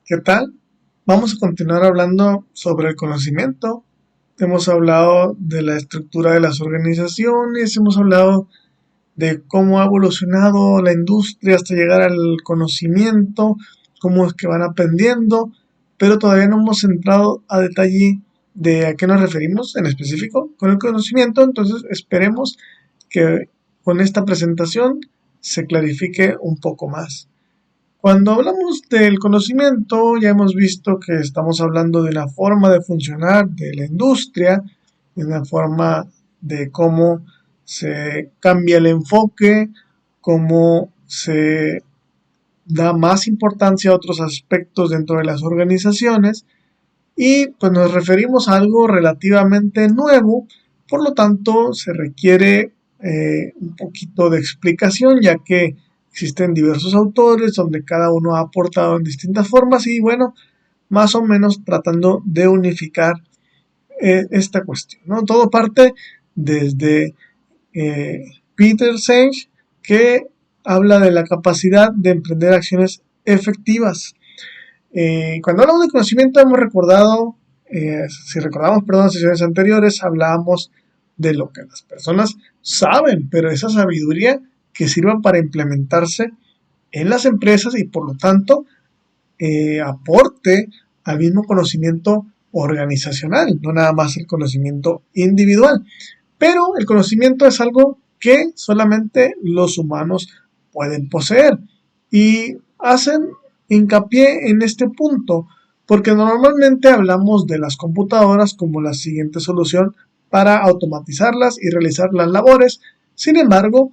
¿Qué tal? Vamos a continuar hablando sobre el conocimiento. Hemos hablado de la estructura de las organizaciones, hemos hablado de cómo ha evolucionado la industria hasta llegar al conocimiento, cómo es que van aprendiendo, pero todavía no hemos entrado a detalle de a qué nos referimos en específico con el conocimiento. Entonces esperemos que con esta presentación se clarifique un poco más. Cuando hablamos del conocimiento, ya hemos visto que estamos hablando de la forma de funcionar de la industria, de una forma de cómo se cambia el enfoque, cómo se da más importancia a otros aspectos dentro de las organizaciones y pues nos referimos a algo relativamente nuevo, por lo tanto se requiere un poquito de explicación, ya que existen diversos autores donde cada uno ha aportado en distintas formas y bueno, más o menos tratando de unificar esta cuestión, ¿no? Todo parte desde eh, Peter Senge, que habla de la capacidad de emprender acciones efectivas. Cuando hablamos de conocimiento hemos recordado, si recordamos, perdón, sesiones anteriores, hablábamos de lo que las personas saben, pero esa sabiduría que sirva para implementarse en las empresas y por lo tanto aporte al mismo conocimiento organizacional, no nada más el conocimiento individual. Pero el conocimiento es algo que solamente los humanos pueden poseer y hacen hincapié en este punto porque normalmente hablamos de las computadoras como la siguiente solución para automatizarlas y realizar las labores. Sin embargo,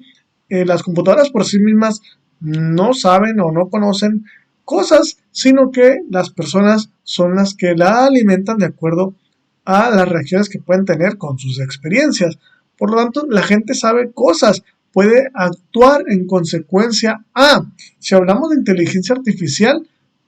las computadoras por sí mismas no saben o no conocen cosas, sino que las personas son las que la alimentan de acuerdo a las reacciones que pueden tener con sus experiencias. Por lo tanto, la gente sabe cosas, puede actuar en consecuencia a. Si hablamos de inteligencia artificial,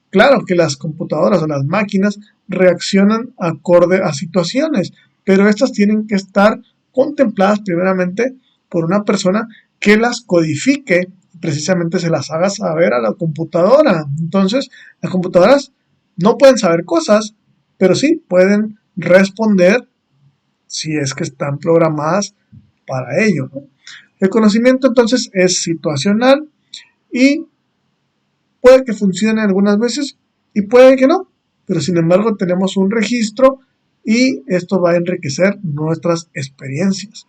claro que las computadoras o las máquinas reaccionan acorde a situaciones, pero estas tienen que estar contempladas primeramente por una persona que las codifique y precisamente se las haga saber a la computadora. Entonces, las computadoras no pueden saber cosas, pero sí pueden responder si es que están programadas para ello, ¿no? El conocimiento entonces es situacional y puede que funcione algunas veces y puede que no, pero sin embargo tenemos un registro y esto va a enriquecer nuestras experiencias.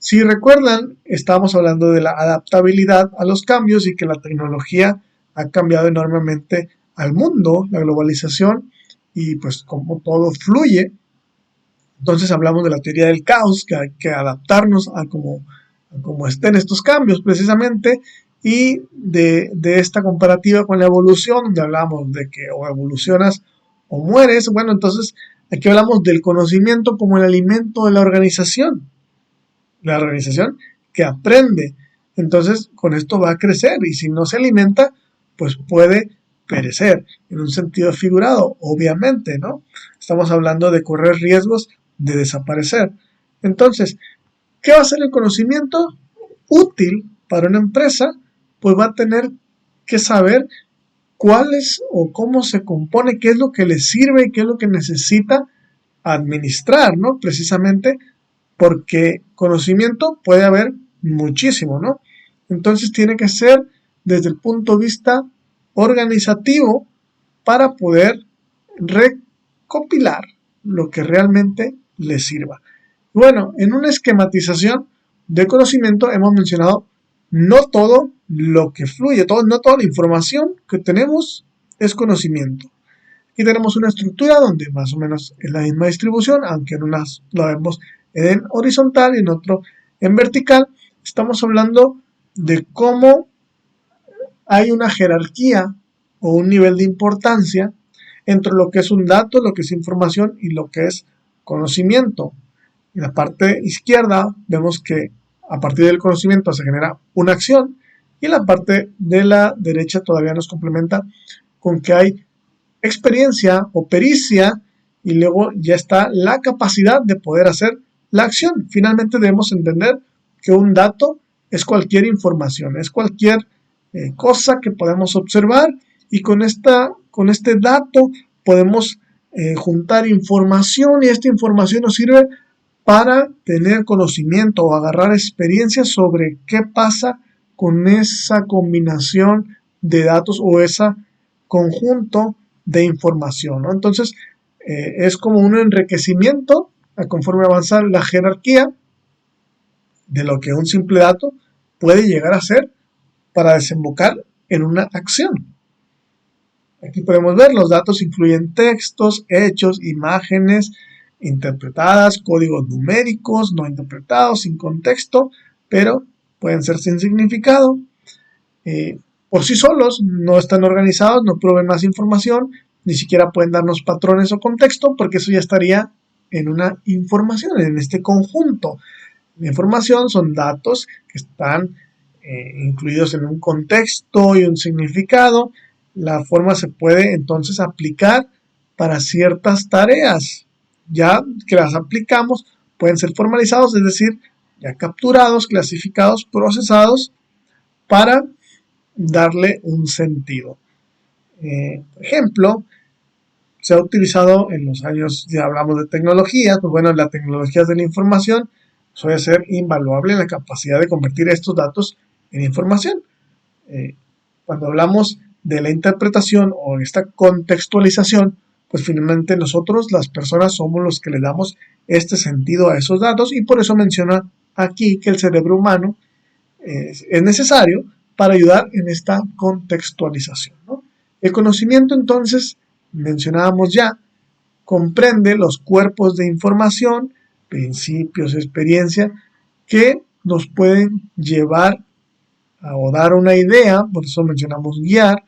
Si recuerdan, estábamos hablando de la adaptabilidad a los cambios y que la tecnología ha cambiado enormemente al mundo, la globalización y pues como todo fluye. Entonces hablamos de la teoría del caos, que hay que adaptarnos a como estén estos cambios precisamente, y de esta comparativa con la evolución, donde hablamos de que o evolucionas o mueres. Bueno, entonces aquí hablamos del conocimiento como el alimento de la organización que aprende. Entonces con esto va a crecer y si no se alimenta, pues puede perecer en un sentido figurado, obviamente, ¿no? Estamos hablando de correr riesgos de desaparecer. Entonces, ¿qué va a ser el conocimiento útil para una empresa? Pues va a tener que saber cuál es o cómo se compone, qué es lo que le sirve y qué es lo que necesita administrar, ¿no? Precisamente porque conocimiento puede haber muchísimo, ¿no? Entonces tiene que ser desde el punto de vista organizativo para poder recopilar lo que realmente le sirva. Bueno, en una esquematización de conocimiento hemos mencionado no todo lo que fluye, no toda la información que tenemos es conocimiento. Aquí tenemos una estructura donde más o menos es la misma distribución, aunque en unas lo vemos en horizontal y en otro en vertical. Estamos hablando de cómo hay una jerarquía o un nivel de importancia entre lo que es un dato, lo que es información y lo que es conocimiento. En la parte izquierda vemos que a partir del conocimiento se genera una acción y en la parte de la derecha todavía nos complementa con que hay experiencia o pericia y luego ya está la capacidad de poder hacer la acción. Finalmente debemos entender que un dato es cualquier información, es cualquier cosa que podemos observar y con esta con este dato podemos juntar información y esta información nos sirve para tener conocimiento o agarrar experiencia sobre qué pasa con esa combinación de datos o ese conjunto de información, ¿no? Entonces, es como un enriquecimiento conforme avanza la jerarquía de lo que un simple dato puede llegar a ser para desembocar en una acción. Aquí podemos ver, los datos incluyen textos, hechos, imágenes interpretadas, códigos numéricos, no interpretados, sin contexto, pero pueden ser sin significado. Por sí solos no están organizados, no proveen más información, ni siquiera pueden darnos patrones o contexto, porque eso ya estaría en una información, en este conjunto. La información son datos que están incluidos en un contexto y un significado. La forma se puede entonces aplicar para ciertas tareas. Ya que las aplicamos, pueden ser formalizados, es decir, ya capturados, clasificados, procesados para darle un sentido. Por ejemplo, se ha utilizado en los años, ya hablamos de tecnologías, pues bueno, la tecnología de la información suele ser invaluable en la capacidad de convertir estos datos en información. Cuando hablamos de la interpretación o esta contextualización, pues finalmente nosotros, las personas, somos los que le damos este sentido a esos datos y por eso menciona aquí que el cerebro humano es necesario para ayudar en esta contextualización, ¿no? El conocimiento, entonces, mencionábamos ya, comprende los cuerpos de información, principios, experiencia, que nos pueden llevar o dar una idea, por eso mencionamos guiar,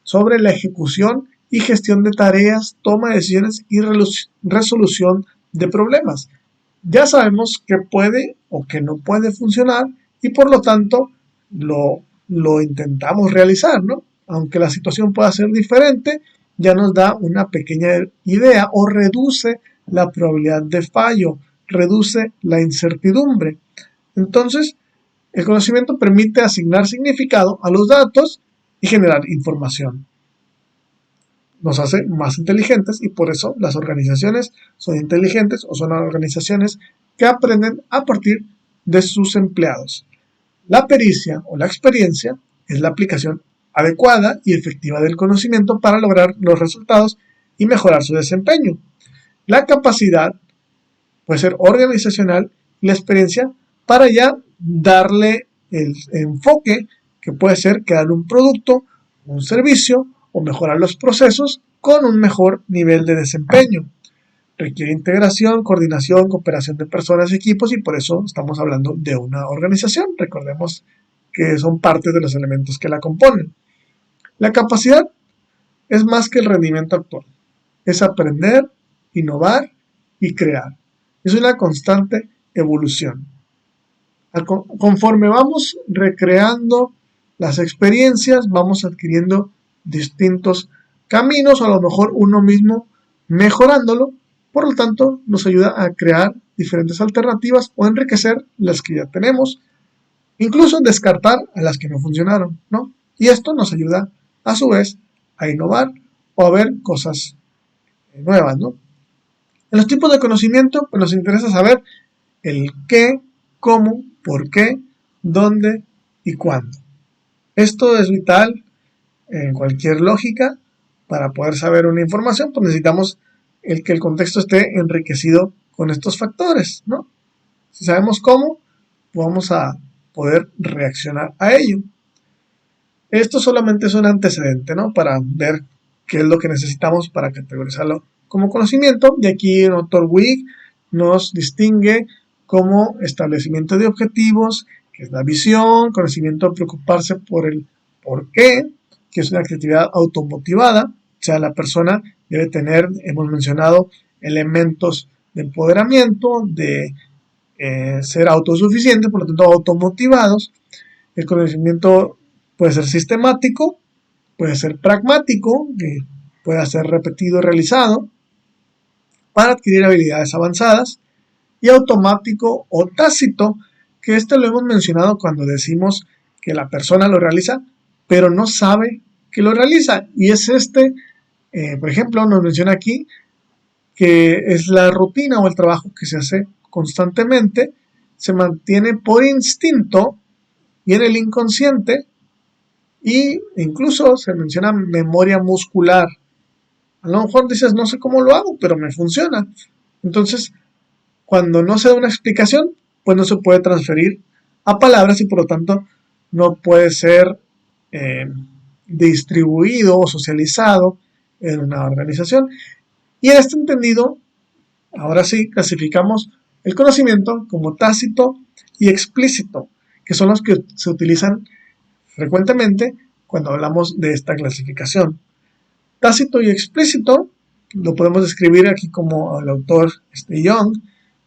sobre la ejecución y gestión de tareas, toma de decisiones y resolución de problemas. Ya sabemos qué puede o qué no puede funcionar y por lo tanto lo intentamos realizar, ¿no? Aunque la situación pueda ser diferente, ya nos da una pequeña idea o reduce la probabilidad de fallo, reduce la incertidumbre. Entonces, el conocimiento permite asignar significado a los datos y generar información. Nos hace más inteligentes y por eso las organizaciones son inteligentes o son organizaciones que aprenden a partir de sus empleados. La pericia o la experiencia es la aplicación adecuada y efectiva del conocimiento para lograr los resultados y mejorar su desempeño. La capacidad puede ser organizacional y la experiencia para ya darle el enfoque que puede ser crear un producto, un servicio o mejorar los procesos con un mejor nivel de desempeño. Requiere integración, coordinación, cooperación de personas y equipos y por eso estamos hablando de una organización. Recordemos que son parte de los elementos que la componen. La capacidad es más que el rendimiento actual. Es aprender, innovar y crear. Es una constante evolución. Conforme vamos recreando las experiencias, vamos adquiriendo distintos caminos, o a lo mejor uno mismo mejorándolo, por lo tanto nos ayuda a crear diferentes alternativas o enriquecer las que ya tenemos, incluso descartar a las que no funcionaron, ¿no? Y esto nos ayuda a su vez a innovar o a ver cosas nuevas, ¿no? En los tipos de conocimiento, pues nos interesa saber el qué, cómo, por qué, dónde y cuándo. Esto es vital en cualquier lógica. Para poder saber una información, pues necesitamos que el contexto esté enriquecido con estos factores, ¿no? Si sabemos cómo, vamos a poder reaccionar a ello. Esto solamente es un antecedente, ¿no? Para ver qué es lo que necesitamos para categorizarlo como conocimiento. Y aquí el autor Wig nos distingue como establecimiento de objetivos, que es la visión, conocimiento, preocuparse por el por qué, que es una actividad automotivada, o sea, la persona debe tener, hemos mencionado, elementos de empoderamiento, de ser autosuficiente, por lo tanto automotivados. El conocimiento puede ser sistemático, puede ser pragmático, que pueda ser repetido y realizado para adquirir habilidades avanzadas, y automático o tácito, que esto lo hemos mencionado cuando decimos que la persona lo realiza, pero no sabe que lo realiza, y es este Por ejemplo, nos menciona aquí que es la rutina o el trabajo que se hace constantemente, se mantiene por instinto y en el inconsciente, y incluso se menciona memoria muscular. A lo mejor dices, no sé cómo lo hago, pero me funciona. Entonces, cuando no se da una explicación, pues no se puede transferir a palabras y por lo tanto no puede ser eh, distribuido o socializado en una organización. Y en este entendido, ahora sí, clasificamos el conocimiento como tácito y explícito, que son los que se utilizan frecuentemente cuando hablamos de esta clasificación. Tácito y explícito lo podemos describir aquí como el autor Young,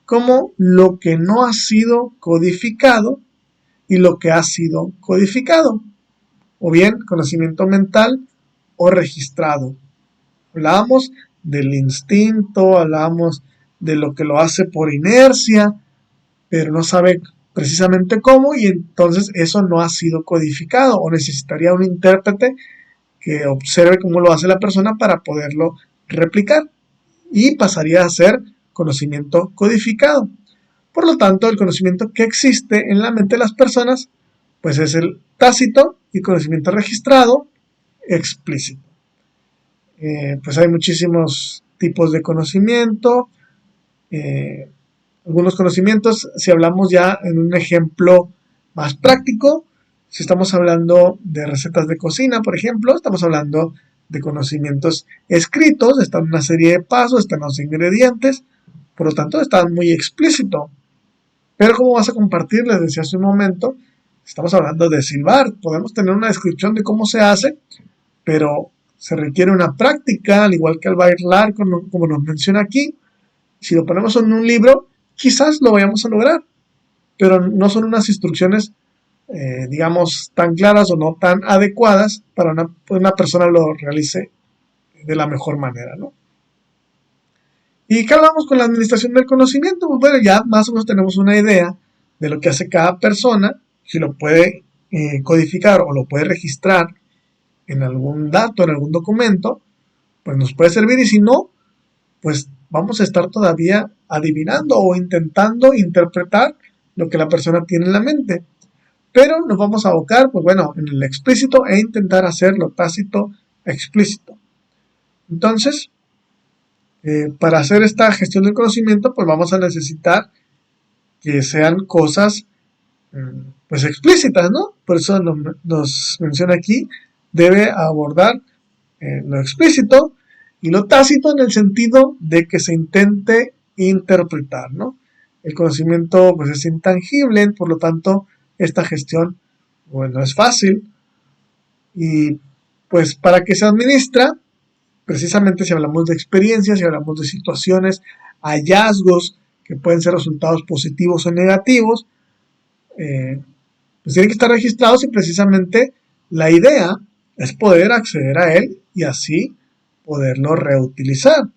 como lo que no ha sido codificado y lo que ha sido codificado, o bien conocimiento mental o registrado. Hablábamos del instinto, hablábamos de lo que lo hace por inercia, pero no sabe precisamente cómo, y entonces eso no ha sido codificado o necesitaría un intérprete que observe cómo lo hace la persona para poderlo replicar y pasaría a ser conocimiento codificado. Por lo tanto, el conocimiento que existe en la mente de las personas pues es el tácito y conocimiento registrado explícito. Pues hay muchísimos tipos de conocimiento. Eh, Algunos conocimientos, si hablamos ya en un ejemplo más práctico, si estamos hablando de recetas de cocina, por ejemplo, estamos hablando de conocimientos escritos, están una serie de pasos, están los ingredientes, por lo tanto está muy explícito. Pero como vas a compartir, les decía hace un momento, estamos hablando de silbar, podemos tener una descripción de cómo se hace, pero se requiere una práctica, al igual que al bailar, como nos menciona aquí. Si lo ponemos en un libro, quizás lo vayamos a lograr, pero no son unas instrucciones, digamos, tan claras o no tan adecuadas para una persona lo realice de la mejor manera, ¿no? ¿Y qué hablamos con la administración del conocimiento? Pues bueno, ya más o menos tenemos una idea de lo que hace cada persona, si lo puede codificar o lo puede registrar en algún dato, en algún documento, pues nos puede servir, y si no, pues vamos a estar todavía adivinando o intentando interpretar lo que la persona tiene en la mente. Pero nos vamos a abocar, pues bueno, en el explícito e intentar hacer lo tácito explícito. Entonces, para hacer esta gestión del conocimiento, pues vamos a necesitar que sean cosas pues explícitas, ¿no? Por eso nos menciona aquí, debe abordar lo explícito y lo tácito en el sentido de que se intente interpretar, ¿no? El conocimiento pues es intangible, por lo tanto esta gestión bueno es fácil, y pues para que se administra, precisamente si hablamos de experiencias, si hablamos de situaciones, hallazgos que pueden ser resultados positivos o negativos, pues tienen que estar registrados, y precisamente la idea es poder acceder a él y así poderlo reutilizar,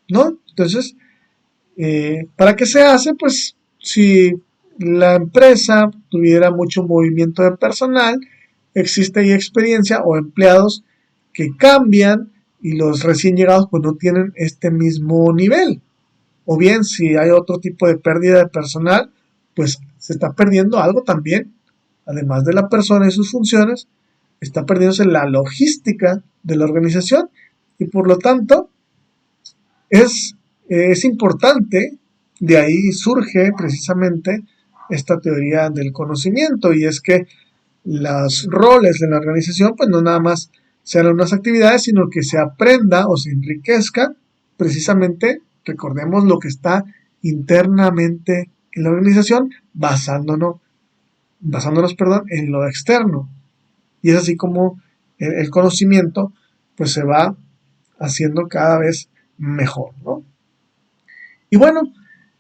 ¿no? Entonces, ¿para qué se hace? Pues si la empresa tuviera mucho movimiento de personal, existe ahí experiencia o empleados que cambian y los recién llegados pues no tienen este mismo nivel. O bien si hay otro tipo de pérdida de personal, pues se está perdiendo algo también, además de la persona y sus funciones, está perdiéndose la logística de la organización, y por lo tanto es importante, de ahí surge precisamente esta teoría del conocimiento, y es que los roles de la organización pues no nada más sean unas actividades, sino que se aprenda o se enriquezca precisamente, recordemos lo que está internamente en la organización, basándonos en lo externo. Y es así como el conocimiento pues se va haciendo cada vez mejor, ¿no? Y bueno,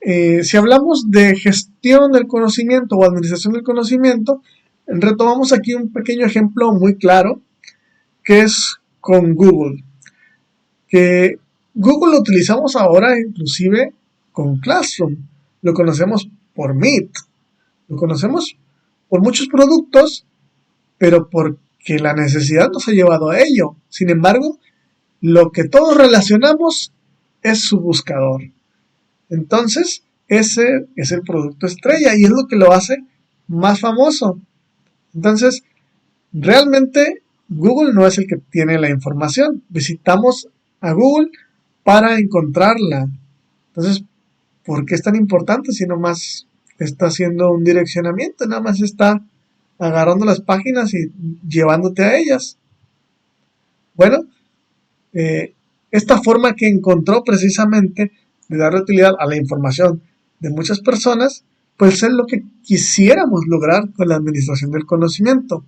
si hablamos de gestión del conocimiento o administración del conocimiento, retomamos aquí un pequeño ejemplo muy claro, que es con Google. Que Google lo utilizamos ahora inclusive con Classroom. Lo conocemos por Meet. Lo conocemos por muchos productos, pero porque la necesidad nos ha llevado a ello. Sin embargo, lo que todos relacionamos es su buscador. Entonces, ese es el producto estrella y es lo que lo hace más famoso. Entonces, realmente Google no es el que tiene la información. Visitamos a Google para encontrarla. Entonces, ¿por qué es tan importante si nomás está haciendo un direccionamiento? Nada más está agarrando las páginas y llevándote a ellas. Bueno, esta forma que encontró precisamente de darle utilidad a la información de muchas personas, pues es lo que quisiéramos lograr con la administración del conocimiento.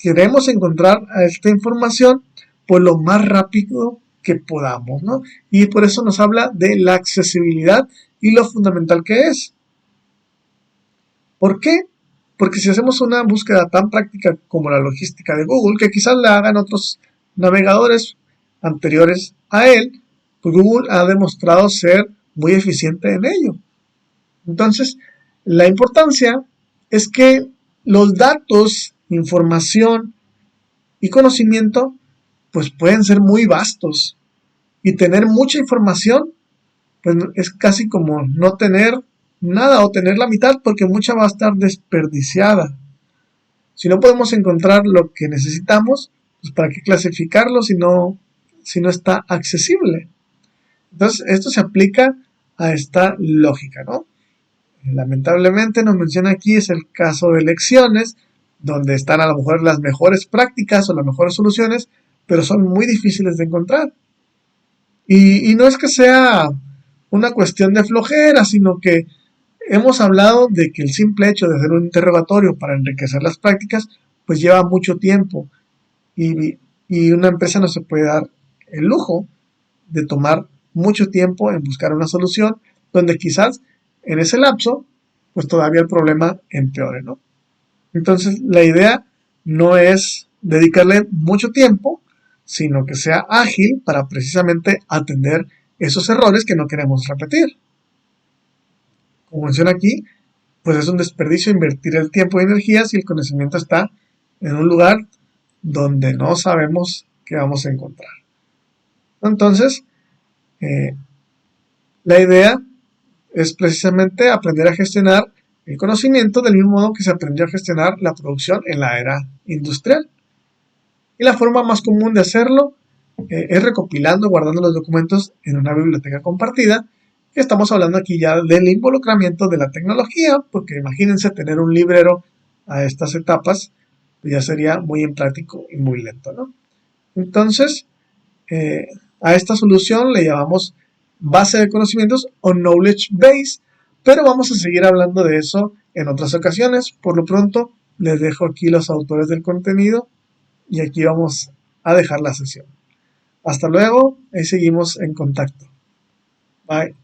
Queremos encontrar a esta información por lo más rápido que podamos, ¿no? Y por eso nos habla de la accesibilidad y lo fundamental que es. ¿Por qué? Porque si hacemos una búsqueda tan práctica como la logística de Google, que quizás la hagan otros navegadores anteriores a él, pues Google ha demostrado ser muy eficiente en ello. Entonces, la importancia es que los datos, información y conocimiento, pues pueden ser muy vastos. Y tener mucha información, pues es casi como no tener nada o tener la mitad, porque mucha va a estar desperdiciada. Si no podemos encontrar lo que necesitamos, pues para qué clasificarlo si no está accesible. Entonces, esto se aplica a esta lógica, ¿no? Lamentablemente nos menciona aquí es el caso de elecciones, donde están a lo mejor las mejores prácticas o las mejores soluciones, pero son muy difíciles de encontrar. Y no es que sea una cuestión de flojera, sino que hemos hablado de que el simple hecho de hacer un interrogatorio para enriquecer las prácticas, pues lleva mucho tiempo y una empresa no se puede dar el lujo de tomar mucho tiempo en buscar una solución donde quizás en ese lapso, pues todavía el problema empeore, ¿no? Entonces, la idea no es dedicarle mucho tiempo, sino que sea ágil para precisamente atender esos errores que no queremos repetir. Como menciona aquí, pues es un desperdicio invertir el tiempo y energía si el conocimiento está en un lugar donde no sabemos qué vamos a encontrar. Entonces, la idea es precisamente aprender a gestionar el conocimiento del mismo modo que se aprendió a gestionar la producción en la era industrial. Y la forma más común de hacerlo es recopilando, guardando los documentos en una biblioteca compartida. Y estamos hablando aquí ya del involucramiento de la tecnología, porque imagínense tener un librero a estas etapas, pues ya sería muy impráctico y muy lento, ¿no? Entonces, a esta solución le llamamos base de conocimientos o knowledge base, pero vamos a seguir hablando de eso en otras ocasiones. Por lo pronto, les dejo aquí los autores del contenido y aquí vamos a dejar la sesión. Hasta luego y seguimos en contacto. Bye.